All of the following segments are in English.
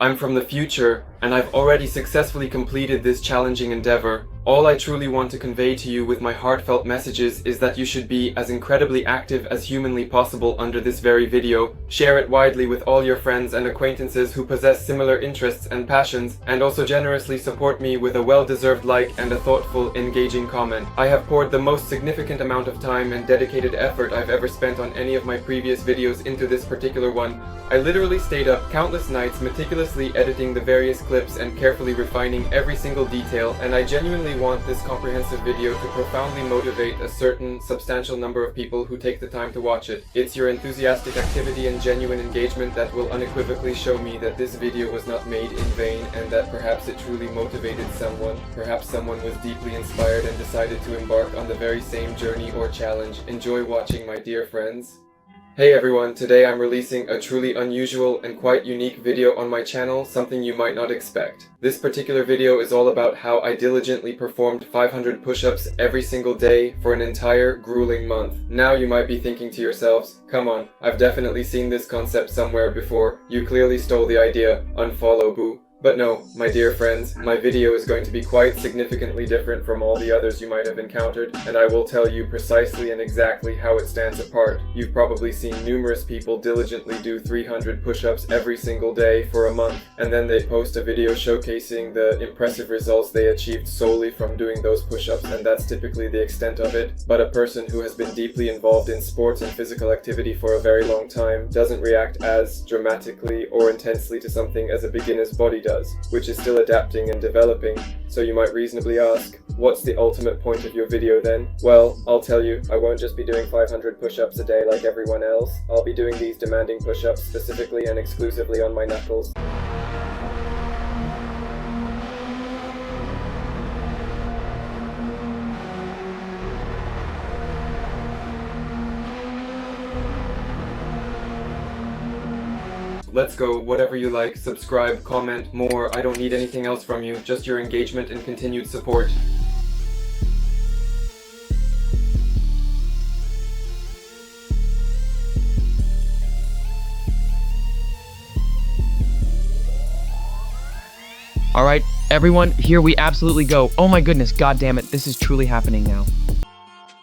I'm from the future, and I've already successfully completed this challenging endeavor. All I truly want to convey to you with my heartfelt messages is that you should be as incredibly active as humanly possible under this very video. Share it widely with all your friends and acquaintances who possess similar interests and passions, and also generously support me with a well-deserved like and a thoughtful, engaging comment. I have poured the most significant amount of time and dedicated effort I've ever spent on any of my previous videos into this particular one. I literally stayed up countless nights meticulously editing the various clips and carefully refining every single detail, and I genuinely want this comprehensive video to profoundly motivate a certain substantial number of people who take the time to watch it. It's your enthusiastic activity and genuine engagement that will unequivocally show me that this video was not made in vain, and that perhaps it truly motivated someone. Perhaps someone was deeply inspired and decided to embark on the very same journey or challenge. Enjoy watching, my dear friends. Hey everyone, today I'm releasing a truly unusual and quite unique video on my channel, something you might not expect. This particular video is all about how I diligently performed 500 push-ups every single day for an entire grueling month. Now you might be thinking to yourselves, come on, I've definitely seen this concept somewhere before. You clearly stole the idea. Unfollow, boo. But no, my dear friends, my video is going to be quite significantly different from all the others you might have encountered, and I will tell you precisely and exactly how it stands apart. You've probably seen numerous people diligently do 300 push-ups every single day for a month, and then they post a video showcasing the impressive results they achieved solely from doing those push-ups, and that's typically the extent of it. But a person who has been deeply involved in sports and physical activity for a very long time doesn't react as dramatically or intensely to something as a beginner's body does, which is still adapting and developing. So you might reasonably ask, what's the ultimate point of your video then? Well, I'll tell you, I won't just be doing 500 push-ups a day like everyone else. I'll be doing these demanding push-ups specifically and exclusively on my knuckles. Let's go, whatever you like, subscribe, comment, more. I don't need anything else from you, just your engagement and continued support. Alright, everyone, here we absolutely go. Oh my goodness, god damn it, this is truly happening now.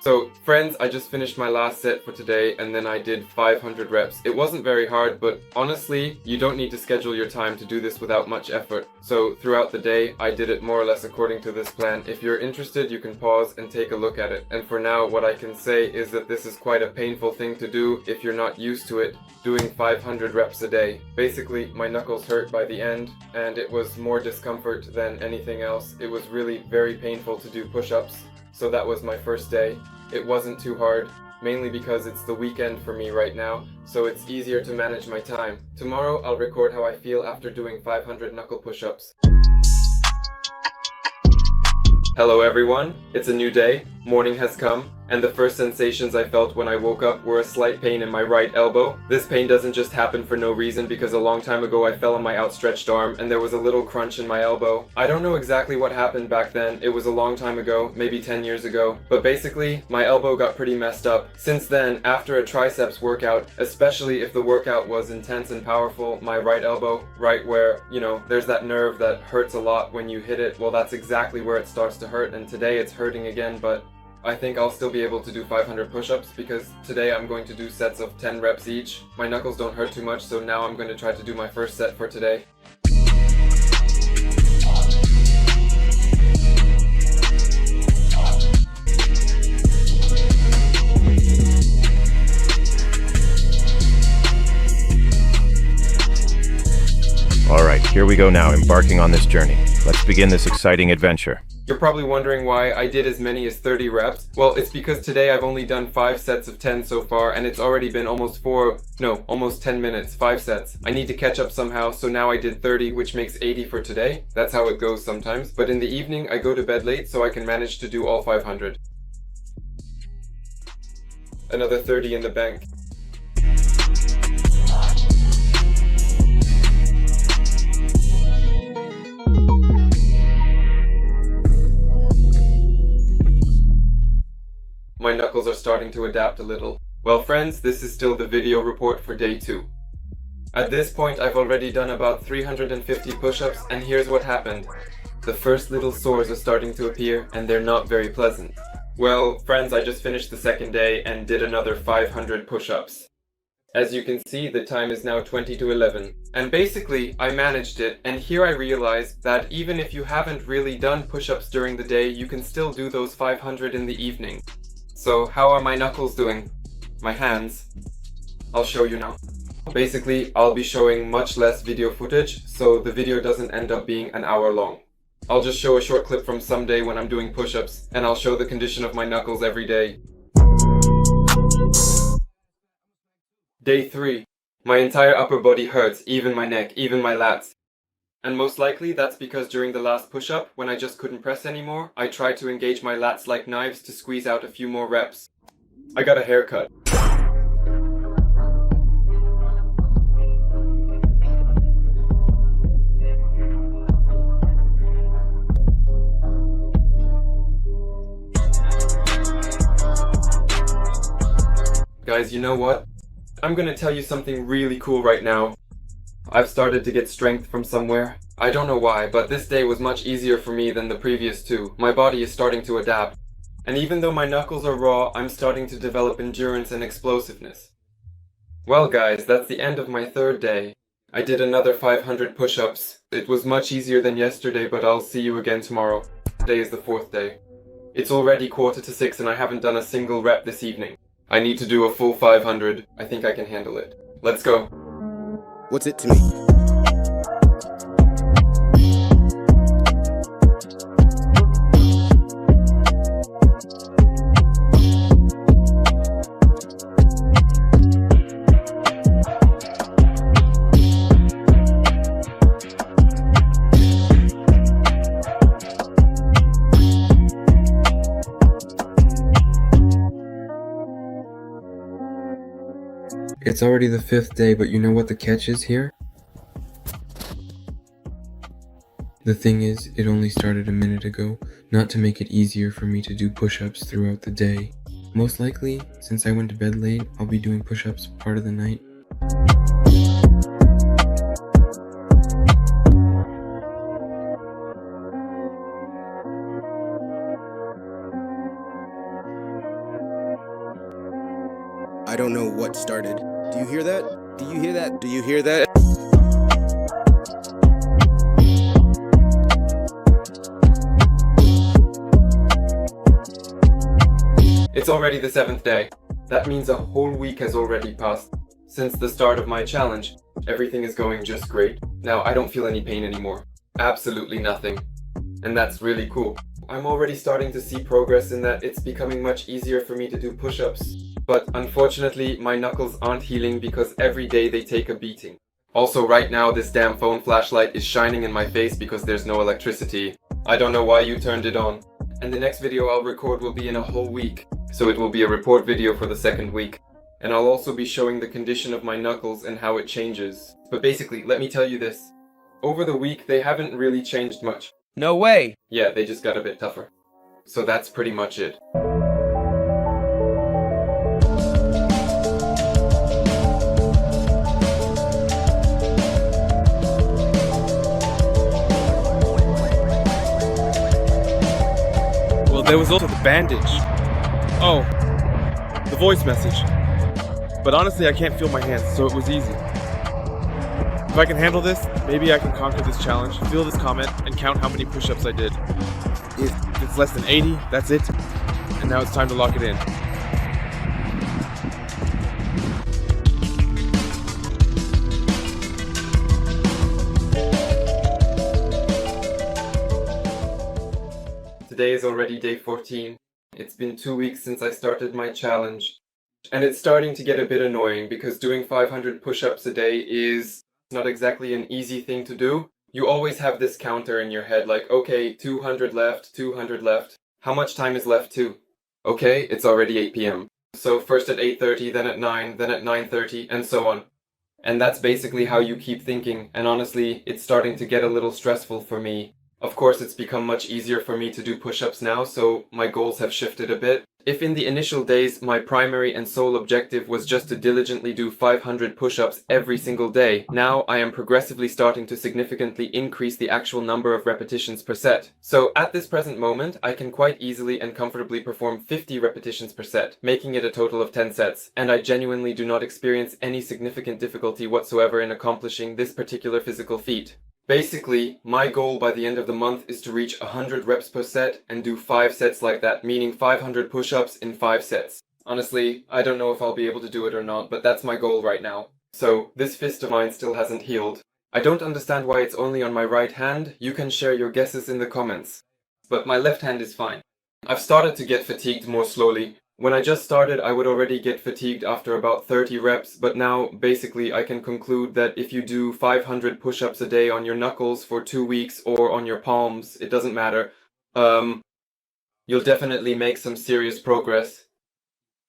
So, friends, I just finished my last set for today, and then I did 500 reps. It wasn't very hard, but honestly, you don't need to schedule your time to do this without much effort. So, throughout the day, I did it more or less according to this plan. If you're interested, you can pause and take a look at it. And for now, what I can say is that this is quite a painful thing to do if you're not used to it, doing 500 reps a day. Basically, my knuckles hurt by the end, and it was more discomfort than anything else. It was really very painful to do push-ups. So that was my first day. It wasn't too hard, mainly because it's the weekend for me right now, so it's easier to manage my time. Tomorrow I'll record how I feel after doing 500 knuckle push-ups. Hello everyone, it's a new day, morning has come, and the first sensations I felt when I woke up were a slight pain in my right elbow. This pain doesn't just happen for no reason, because a long time ago I fell on my outstretched arm and there was a little crunch in my elbow. I don't know exactly what happened back then, it was a long time ago, maybe 10 years ago, but basically my elbow got pretty messed up. Since then, after a triceps workout, especially if the workout was intense and powerful, my right elbow, right where, you know, there's that nerve that hurts a lot when you hit it, well that's exactly where it starts to hurt, and today it's hurting again, but I think I'll still be able to do 500 push-ups because today I'm going to do sets of 10 reps each. My knuckles don't hurt too much, so now I'm going to try to do my first set for today. Alright, here we go now, embarking on this journey. Let's begin this exciting adventure. You're probably wondering why I did as many as 30 reps. Well, it's because today I've only done 5 sets of 10 so far, and it's already been almost 10 minutes, 5 sets. I need to catch up somehow, so now I did 30, which makes 80 for today. That's how it goes sometimes. But in the evening, I go to bed late, so I can manage to do all 500. Another 30 in the bank. My knuckles are starting to adapt a little. Well friends, this is still the video report for day 2. At this point, I've already done about 350 push-ups, and here's what happened. The first little sores are starting to appear, and they're not very pleasant. Well, friends, I just finished the second day and did another 500 push-ups. As you can see, the time is now 20 to 11. And basically, I managed it, and here I realized that even if you haven't really done push-ups during the day, you can still do those 500 in the evening. So, how are my knuckles doing? My hands? I'll show you now. Basically, I'll be showing much less video footage, so the video doesn't end up being an hour long. I'll just show a short clip from some day when I'm doing push-ups, and I'll show the condition of my knuckles every day. Day 3. My entire upper body hurts, even my neck, even my lats. And most likely that's because during the last push-up, when I just couldn't press anymore, I tried to engage my lats like knives to squeeze out a few more reps. I got a haircut. Guys, you know what? I'm gonna tell you something really cool right now. I've started to get strength from somewhere. I don't know why, but this day was much easier for me than the previous two. My body is starting to adapt. And even though my knuckles are raw, I'm starting to develop endurance and explosiveness. Well guys, that's the end of my third day. I did another 500 push-ups. It was much easier than yesterday, but I'll see you again tomorrow. Today is the fourth day. It's already 5:45 and I haven't done a single rep this evening. I need to do a full 500. I think I can handle it. Let's go. What's it to me? It's already the 5th day, but you know what the catch is here? The thing is, it only started a minute ago, not to make it easier for me to do push-ups throughout the day. Most likely, since I went to bed late, I'll be doing push-ups part of the night. I don't know what started. Do you hear that? Do you hear that? Do you hear that? It's already the 7th day. That means a whole week has already passed. Since the start of my challenge, everything is going just great. Now I don't feel any pain anymore. Absolutely nothing. And that's really cool. I'm already starting to see progress in that it's becoming much easier for me to do push-ups. But unfortunately, my knuckles aren't healing because every day they take a beating. Also, right now, this damn phone flashlight is shining in my face because there's no electricity. I don't know why you turned it on. And the next video I'll record will be in a whole week. So it will be a report video for the second week. And I'll also be showing the condition of my knuckles and how it changes. But basically, let me tell you this. Over the week, they haven't really changed much. No way! Yeah, they just got a bit tougher. So that's pretty much it. There was also the bandage. Oh, the voice message. But honestly, I can't feel my hands, so it was easy. If I can handle this, maybe I can conquer this challenge, feel this comment, and count how many push-ups I did. If it's less than 80, that's it. And now it's time to lock it in. Today is already day 14. It's been 2 weeks since I started my challenge. And it's starting to get a bit annoying because doing 500 push-ups a day is not exactly an easy thing to do. You always have this counter in your head like, okay, 200 left, 200 left. How much time is left too? Okay, it's already 8 p.m. So first at 8:30, then at 9, then at 9:30, and so on. And that's basically how you keep thinking, and honestly, it's starting to get a little stressful for me. Of course, it's become much easier for me to do push-ups now, so my goals have shifted a bit. If in the initial days my primary and sole objective was just to diligently do 500 push-ups every single day, now I am progressively starting to significantly increase the actual number of repetitions per set. So at this present moment, I can quite easily and comfortably perform 50 repetitions per set, making it a total of 10 sets, and I genuinely do not experience any significant difficulty whatsoever in accomplishing this particular physical feat. Basically, my goal by the end of the month is to reach 100 reps per set and do 5 sets like that, meaning 500 push-ups in 5 sets. Honestly, I don't know if I'll be able to do it or not, but that's my goal right now. So, this fist of mine still hasn't healed. I don't understand why it's only on my right hand. You can share your guesses in the comments. But my left hand is fine. I've started to get fatigued more slowly. When I just started, I would already get fatigued after about 30 reps, but now, basically, I can conclude that if you do 500 push-ups a day on your knuckles for 2 weeks or on your palms, it doesn't matter, you'll definitely make some serious progress.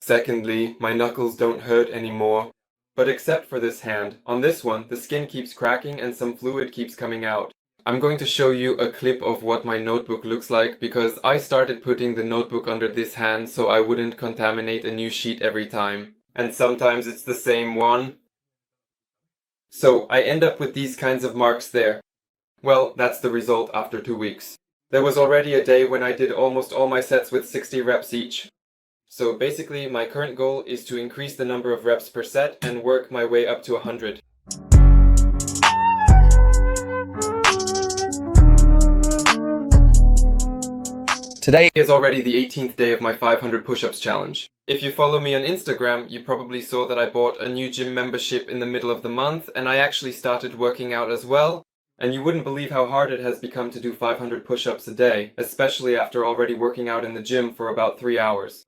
Secondly, my knuckles don't hurt anymore. But except for this hand, on this one, the skin keeps cracking and some fluid keeps coming out. I'm going to show you a clip of what my notebook looks like because I started putting the notebook under this hand so I wouldn't contaminate a new sheet every time. And sometimes it's the same one. So I end up with these kinds of marks there. Well, that's the result after 2 weeks. There was already a day when I did almost all my sets with 60 reps each. So basically my current goal is to increase the number of reps per set and work my way up to 100. Today is already the 18th day of my 500 push-ups challenge. If you follow me on Instagram, you probably saw that I bought a new gym membership in the middle of the month and I actually started working out as well. And you wouldn't believe how hard it has become to do 500 push-ups a day, especially after already working out in the gym for about 3 hours.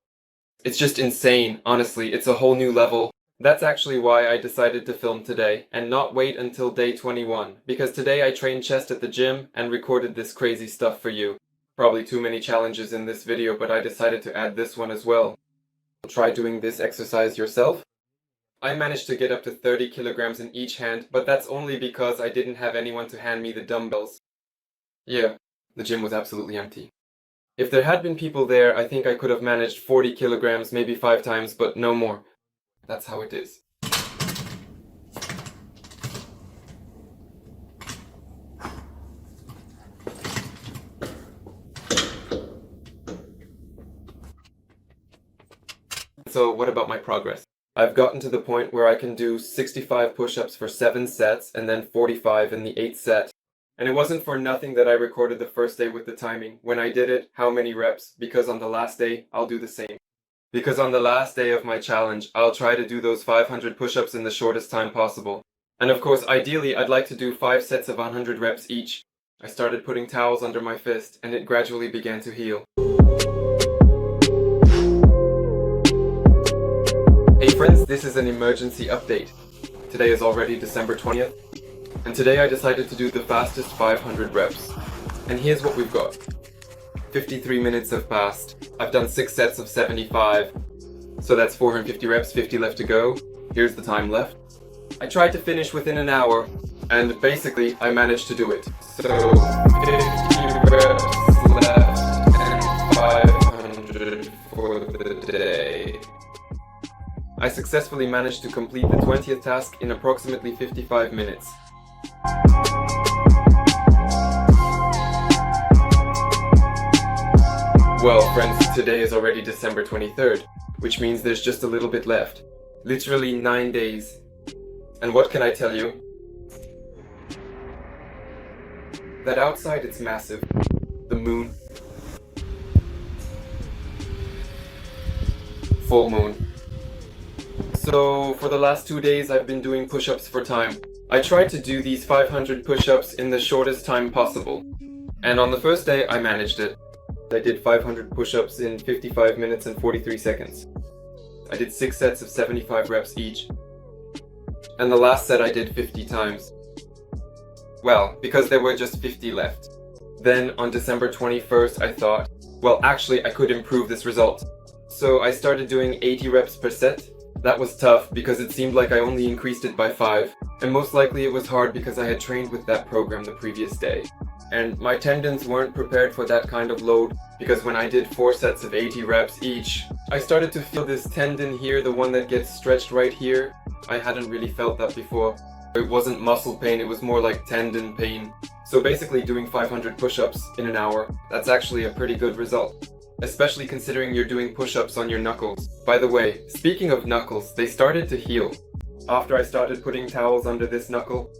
It's just insane, honestly, it's a whole new level. That's actually why I decided to film today and not wait until day 21, because today I trained chest at the gym and recorded this crazy stuff for you. Probably too many challenges in this video, but I decided to add this one as well. Try doing this exercise yourself. I managed to get up to 30 kilograms in each hand, but that's only because I didn't have anyone to hand me the dumbbells. Yeah, the gym was absolutely empty. If there had been people there, I think I could have managed 40 kilograms maybe 5 times, but no more. That's how it is. So what about my progress? I've gotten to the point where I can do 65 push-ups for 7 sets and then 45 in the 8th set. And it wasn't for nothing that I recorded the first day with the timing. When I did it, how many reps, because on the last day, I'll do the same. Because on the last day of my challenge, I'll try to do those 500 push-ups in the shortest time possible. And of course, ideally, I'd like to do 5 sets of 100 reps each. I started putting towels under my fist, and it gradually began to heal. Hey friends, this is an emergency update. Today is already December 20th, and today I decided to do the fastest 500 reps. And here's what we've got. 53 minutes have passed. I've done 6 sets of 75, so that's 450 reps, 50 left to go. Here's the time left. I tried to finish within an hour, and basically I managed to do it. So 50 reps left and 500 for the day. I successfully managed to complete the 20th task in approximately 55 minutes. Well, friends, today is already December 23rd, which means there's just a little bit left. Literally 9 days. And what can I tell you? That outside it's massive. The moon. Full moon. So, for the last 2 days I've been doing push-ups for time. I tried to do these 500 push-ups in the shortest time possible. And on the first day I managed it. I did 500 push-ups in 55 minutes and 43 seconds. I did 6 sets of 75 reps each. And the last set I did 50 times. Well, because there were just 50 left. Then on December 21st I thought, well actually I could improve this result. So I started doing 80 reps per set. That was tough because it seemed like I only increased it by 5. And most likely it was hard because I had trained with that program the previous day. and my tendons weren't prepared for that kind of load because when I did 4 sets of 80 reps each, I started to feel this tendon here, the one that gets stretched right here. I hadn't really felt that before. It wasn't muscle pain, it was more like tendon pain. So basically doing 500 push-ups in an hour, that's actually a pretty good result. Especially considering you're doing push-ups on your knuckles. By the way, speaking of knuckles, they started to heal. After I started putting towels under this knuckle.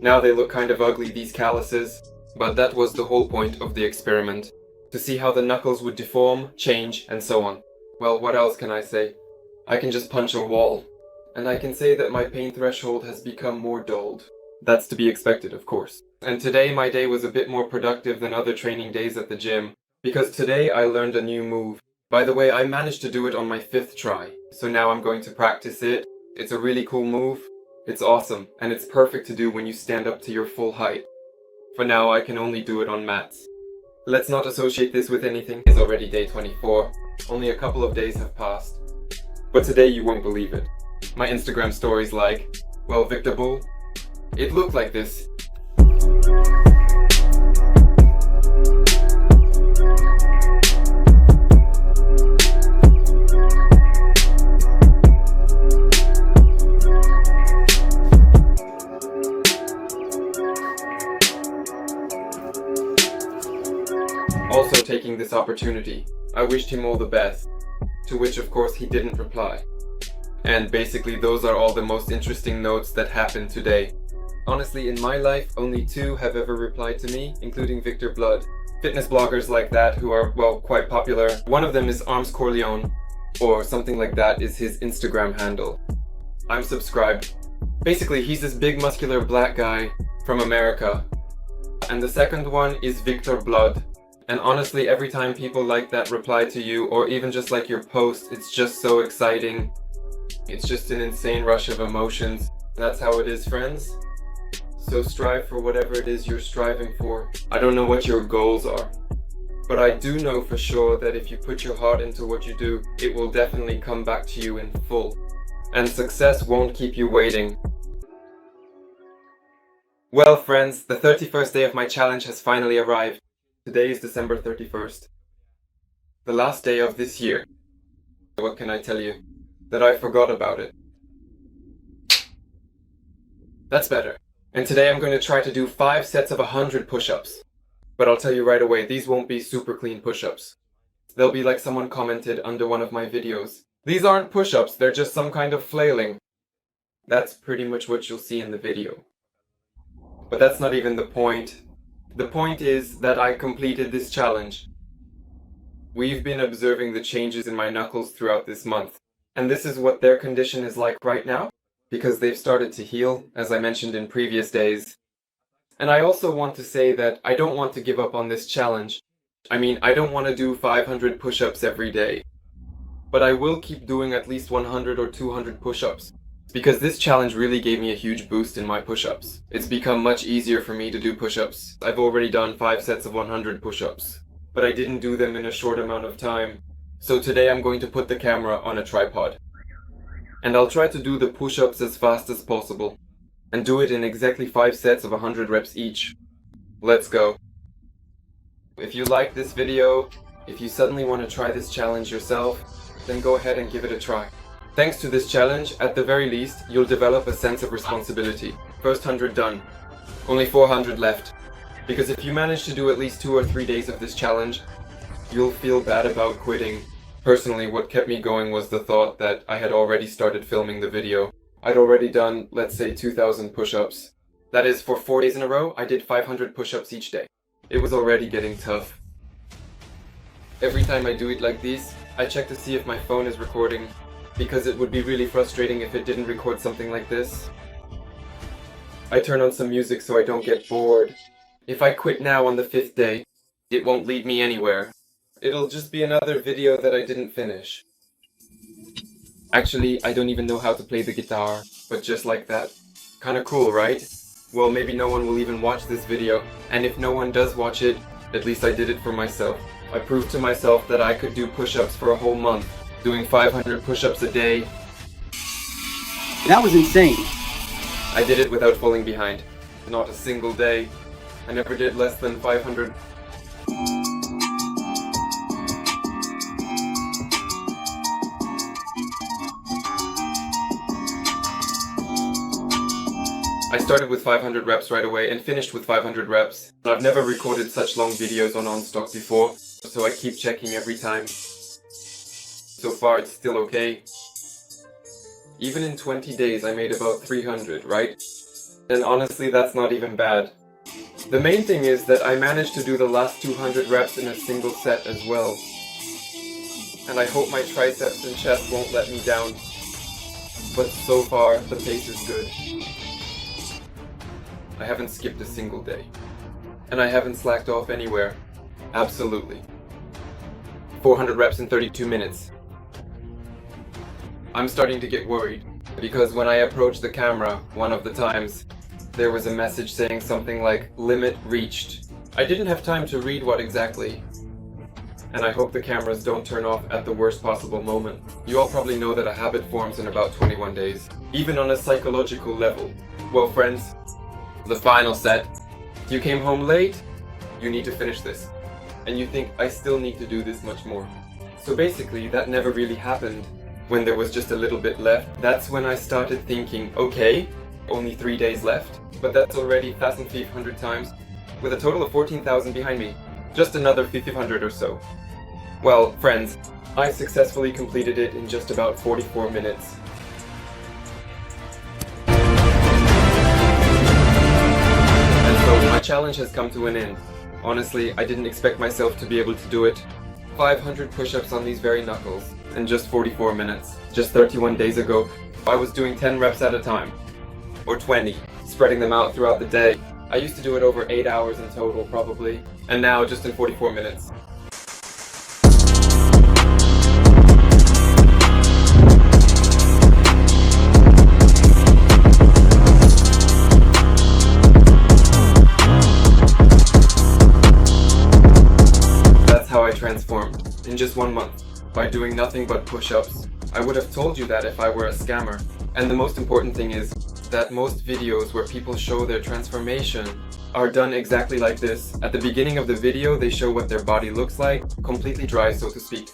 Now they look kind of ugly, these calluses. But that was the whole point of the experiment. To see how the knuckles would deform, change, and so on. Well, what else can I say? I can just punch a wall. And I can say that my pain threshold has become more dulled. That's to be expected, of course. And today my day was a bit more productive than other training days at the gym. Because today I learned a new move. By the way, I managed to do it on my 5th try. So now I'm going to practice it. It's a really cool move. It's awesome. And it's perfect to do when you stand up to your full height. For now, I can only do it on mats. Let's not associate this with anything. It's already day 24. Only a couple of days have passed. But today you won't believe it. My Instagram stories like, well, Victor Bull, it looked like this. Also taking this opportunity, I wished him all the best, to which of course he didn't reply. And basically those are all the most interesting notes that happened today. Honestly, in my life, only 2 have ever replied to me, including Victor Blood. Fitness bloggers like that who are, well, quite popular. One of them is Arms Corleone, or something like that is his Instagram handle. I'm subscribed. Basically, he's this big muscular black guy from America. And the second one is Victor Blood. And honestly, every time people like that reply to you, or even just like your post, it's just so exciting. It's just an insane rush of emotions. That's how it is, friends. So strive for whatever it is you're striving for. I don't know what your goals are, but I do know for sure that if you put your heart into what you do, it will definitely come back to you in full. And success won't keep you waiting. Well, friends, the 31st day of my challenge has finally arrived. Today is December 31st. The last day of this year. What can I tell you? That I forgot about it. That's better. And today I'm going to try to do 5 sets of 100 push-ups. But I'll tell you right away, these won't be super clean push-ups. They'll be like someone commented under one of my videos. These aren't push-ups, they're just some kind of flailing. That's pretty much what you'll see in the video. But that's not even the point. The point is that I completed this challenge. We've been observing the changes in my knuckles throughout this month. And this is what their condition is like right now, because they've started to heal, as I mentioned in previous days. And I also want to say that I don't want to give up on this challenge. I mean, I don't want to do 500 push-ups every day. But I will keep doing at least 100 or 200 push-ups. Because this challenge really gave me a huge boost in my push-ups. It's become much easier for me to do push-ups. I've already done 5 sets of 100 push-ups. But I didn't do them in a short amount of time. So today I'm going to put the camera on a tripod. And I'll try to do the push-ups as fast as possible. And do it in exactly 5 sets of 100 reps each. Let's go. If you like this video, if you suddenly want to try this challenge yourself, then go ahead and give it a try. Thanks to this challenge, at the very least, you'll develop a sense of responsibility. First 100 done. Only 400 left. Because if you manage to do at least 2 or 3 days of this challenge, you'll feel bad about quitting. Personally, what kept me going was the thought that I had already started filming the video. I'd already done, let's say, 2,000 push-ups. That is, for 4 days in a row, I did 500 push-ups each day. It was already getting tough. Every time I do it like this, I check to see if my phone is recording, because it would be really frustrating if it didn't record something like this. I turn on some music so I don't get bored. If I quit now on the 5th day, it won't lead me anywhere. It'll just be another video that I didn't finish. Actually, I don't even know how to play the guitar, but just like that. Kinda cool, right? Well, maybe no one will even watch this video, and if no one does watch it, at least I did it for myself. I proved to myself that I could do push-ups for a whole month, doing 500 push-ups a day. That was insane. I did it without falling behind. Not a single day. I never did less than 500. I started with 500 reps right away and finished with 500 reps. I've never recorded such long videos on OnStock before, so I keep checking every time. So far it's still okay. Even in 20 days I made about 300, right? And honestly that's not even bad. The main thing is that I managed to do the last 200 reps in a single set as well. And I hope my triceps and chest won't let me down. But so far the pace is good. I haven't skipped a single day. And I haven't slacked off anywhere. Absolutely. 400 reps in 32 minutes. I'm starting to get worried, because when I approached the camera one of the times, there was a message saying something like, limit reached. I didn't have time to read what exactly. And I hope the cameras don't turn off at the worst possible moment. You all probably know that a habit forms in about 21 days, even on a psychological level. Well friends, the final set. You came home late, you need to finish this. And you think, I still need to do this much more. So basically, that never really happened. When there was just a little bit left, that's when I started thinking, okay, only 3 days left, but that's already 1,500 times, with a total of 14,000 behind me. Just another 1,500 or so. Well, friends, I successfully completed it in just about 44 minutes. My challenge has come to an end. Honestly, I didn't expect myself to be able to do it. 500 push-ups on these very knuckles in just 44 minutes. Just 31 days ago, I was doing 10 reps at a time. Or 20, spreading them out throughout the day. I used to do it over 8 hours in total, probably. And now, just in 44 minutes. Transformed in just 1 month by doing nothing but push-ups. I would have told you that if I were a scammer. And the most important thing is that most videos where people show their transformation are done exactly like this. At the beginning of the video they show what their body looks like, completely dry so to speak,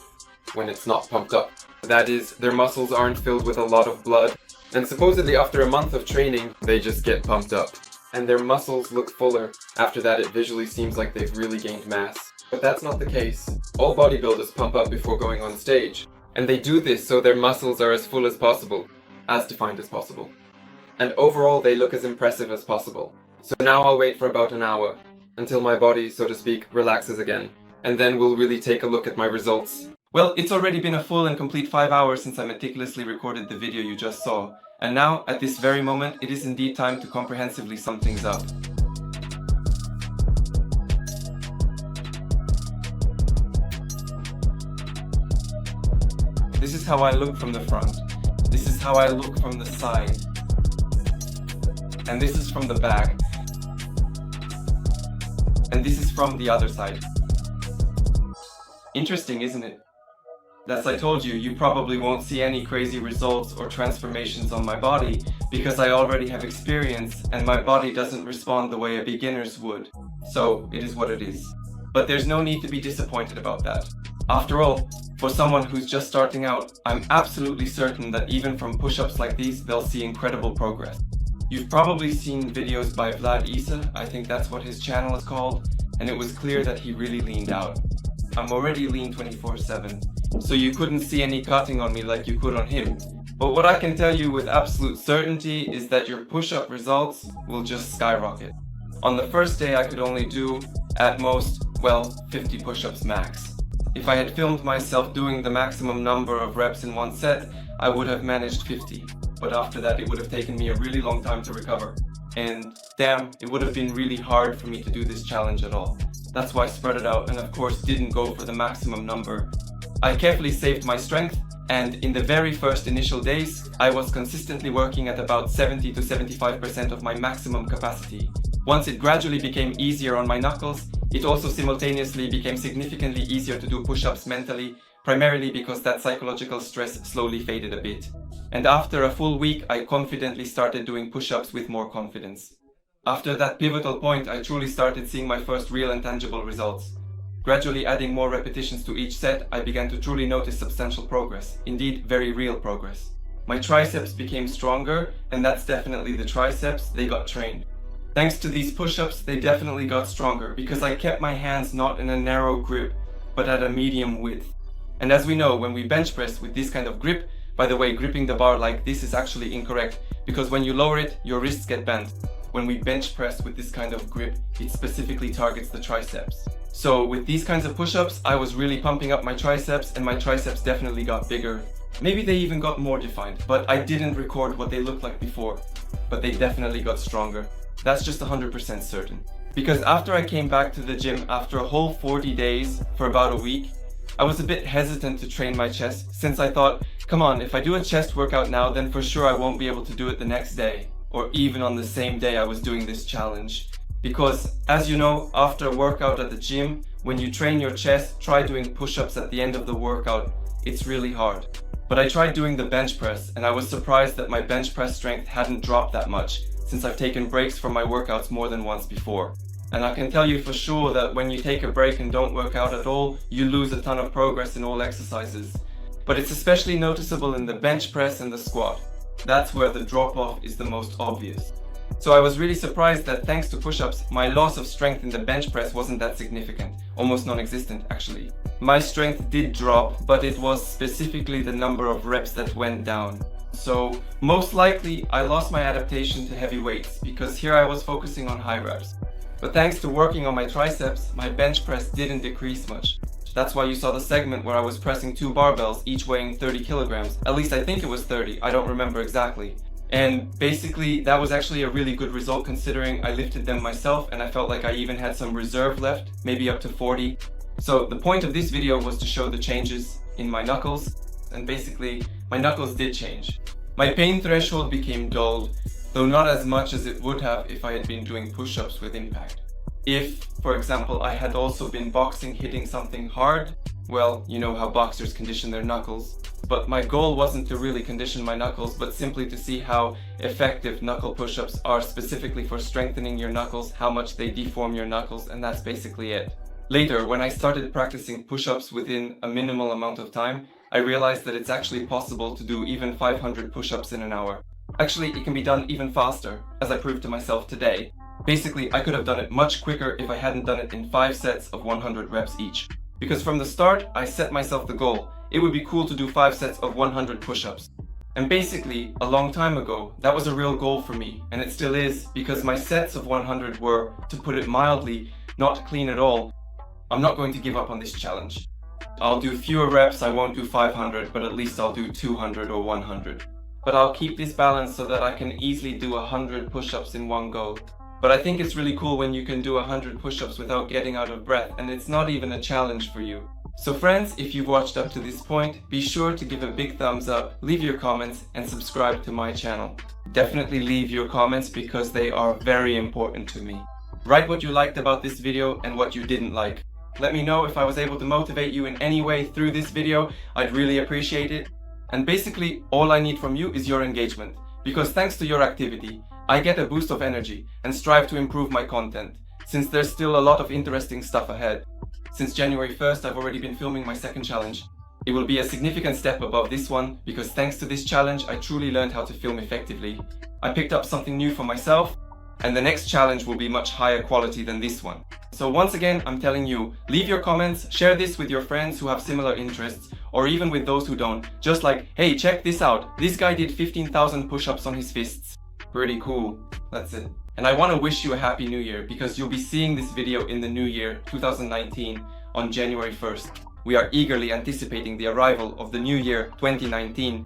when it's not pumped up. That is, their muscles aren't filled with a lot of blood, and supposedly after a month of training they just get pumped up. And their muscles look fuller. After that it visually seems like they've really gained mass. But that's not the case. All bodybuilders pump up before going on stage. And they do this so their muscles are as full as possible. As defined as possible. And overall they look as impressive as possible. So now I'll wait for about an hour. Until my body, so to speak, relaxes again. And then we'll really take a look at my results. Well, it's already been a full and complete 5 hours since I meticulously recorded the video you just saw. And now, at this very moment, it is indeed time to comprehensively sum things up. This is how I look from the front. This is how I look from the side. And this is from the back. And this is from the other side. Interesting, isn't it? As I told you, you probably won't see any crazy results or transformations on my body because I already have experience and my body doesn't respond the way a beginner's would. So, it is what it is. But there's no need to be disappointed about that. After all, for someone who's just starting out, I'm absolutely certain that even from push-ups like these, they'll see incredible progress. You've probably seen videos by Vlad Isa, I think that's what his channel is called, and it was clear that he really leaned out. I'm already lean 24/7, so you couldn't see any cutting on me like you could on him. But what I can tell you with absolute certainty is that your push-up results will just skyrocket. On the first day I could only do, at most, well, 50 push-ups max. If I had filmed myself doing the maximum number of reps in one set, I would have managed 50. But after that it would have taken me a really long time to recover. And damn, it would have been really hard for me to do this challenge at all. That's why I spread it out and of course didn't go for the maximum number. I carefully saved my strength, and in the very first initial days, I was consistently working at about 70 to 75% of my maximum capacity. Once it gradually became easier on my knuckles, it also simultaneously became significantly easier to do push-ups mentally, primarily because that psychological stress slowly faded a bit. And after a full week, I confidently started doing push-ups with more confidence. After that pivotal point, I truly started seeing my first real and tangible results. Gradually adding more repetitions to each set, I began to truly notice substantial progress, indeed very real progress. My triceps became stronger, and that's definitely the triceps, they got trained. Thanks to these push-ups, they definitely got stronger because I kept my hands not in a narrow grip, but at a medium width. And as we know, when we bench press with this kind of grip, by the way, gripping the bar like this is actually incorrect because when you lower it, your wrists get bent. When we bench press with this kind of grip, it specifically targets the triceps. So with these kinds of push-ups, I was really pumping up my triceps and my triceps definitely got bigger. Maybe they even got more defined, but I didn't record what they looked like before. But they definitely got stronger. That's just 100% certain. Because after I came back to the gym after a whole 40 days for about a week, I was a bit hesitant to train my chest since I thought, come on, if I do a chest workout now, then for sure I won't be able to do it the next day. Or even on the same day I was doing this challenge. Because, as you know, after a workout at the gym, when you train your chest, try doing push-ups at the end of the workout. It's really hard. But I tried doing the bench press, and I was surprised that my bench press strength hadn't dropped that much, since I've taken breaks from my workouts more than once before. And I can tell you for sure that when you take a break and don't work out at all, you lose a ton of progress in all exercises. But it's especially noticeable in the bench press and the squat. That's where the drop-off is the most obvious. So I was really surprised that thanks to push-ups, my loss of strength in the bench press wasn't that significant, almost non-existent actually. My strength did drop, but it was specifically the number of reps that went down. So most likely I lost my adaptation to heavy weights because here I was focusing on high reps. But thanks to working on my triceps, my bench press didn't decrease much. That's why you saw the segment where I was pressing 2 barbells, each weighing 30 kilograms. At least I think it was 30, I don't remember exactly. And basically, that was actually a really good result considering I lifted them myself and I felt like I even had some reserve left, maybe up to 40. So the point of this video was to show the changes in my knuckles, and basically, my knuckles did change. My pain threshold became dulled, though not as much as it would have if I had been doing push-ups with impact. If, for example, I had also been boxing hitting something hard, well, you know how boxers condition their knuckles. But my goal wasn't to really condition my knuckles, but simply to see how effective knuckle push-ups are specifically for strengthening your knuckles, how much they deform your knuckles, and that's basically it. Later, when I started practicing push-ups within a minimal amount of time, I realized that it's actually possible to do even 500 push-ups in an hour. Actually, it can be done even faster, as I proved to myself today. Basically, I could have done it much quicker if I hadn't done it in 5 sets of 100 reps each. Because from the start, I set myself the goal. It would be cool to do 5 sets of 100 push-ups. And basically, a long time ago, that was a real goal for me, and it still is, because my sets of 100 were, to put it mildly, not clean at all. I'm not going to give up on this challenge. I'll do fewer reps, I won't do 500, but at least I'll do 200 or 100. But I'll keep this balance so that I can easily do 100 push-ups in one go. But I think it's really cool when you can do 100 push-ups without getting out of breath, and it's not even a challenge for you. So friends, if you've watched up to this point, be sure to give a big thumbs up, leave your comments, and subscribe to my channel. Definitely leave your comments because they are very important to me. Write what you liked about this video and what you didn't like. Let me know if I was able to motivate you in any way through this video. I'd really appreciate it. And basically, all I need from you is your engagement. Because thanks to your activity, I get a boost of energy and strive to improve my content, since there's still a lot of interesting stuff ahead. Since January 1st, I've already been filming my second challenge. It will be a significant step above this one, because thanks to this challenge, I truly learned how to film effectively. I picked up something new for myself, and the next challenge will be much higher quality than this one. So once again, I'm telling you, leave your comments, share this with your friends who have similar interests, or even with those who don't. Just like, hey, check this out, this guy did 15,000 push-ups on his fists. Pretty cool. That's it. And I want to wish you a happy new year, because you'll be seeing this video in the new year, 2019, on January 1st. We are eagerly anticipating the arrival of the new year, 2019.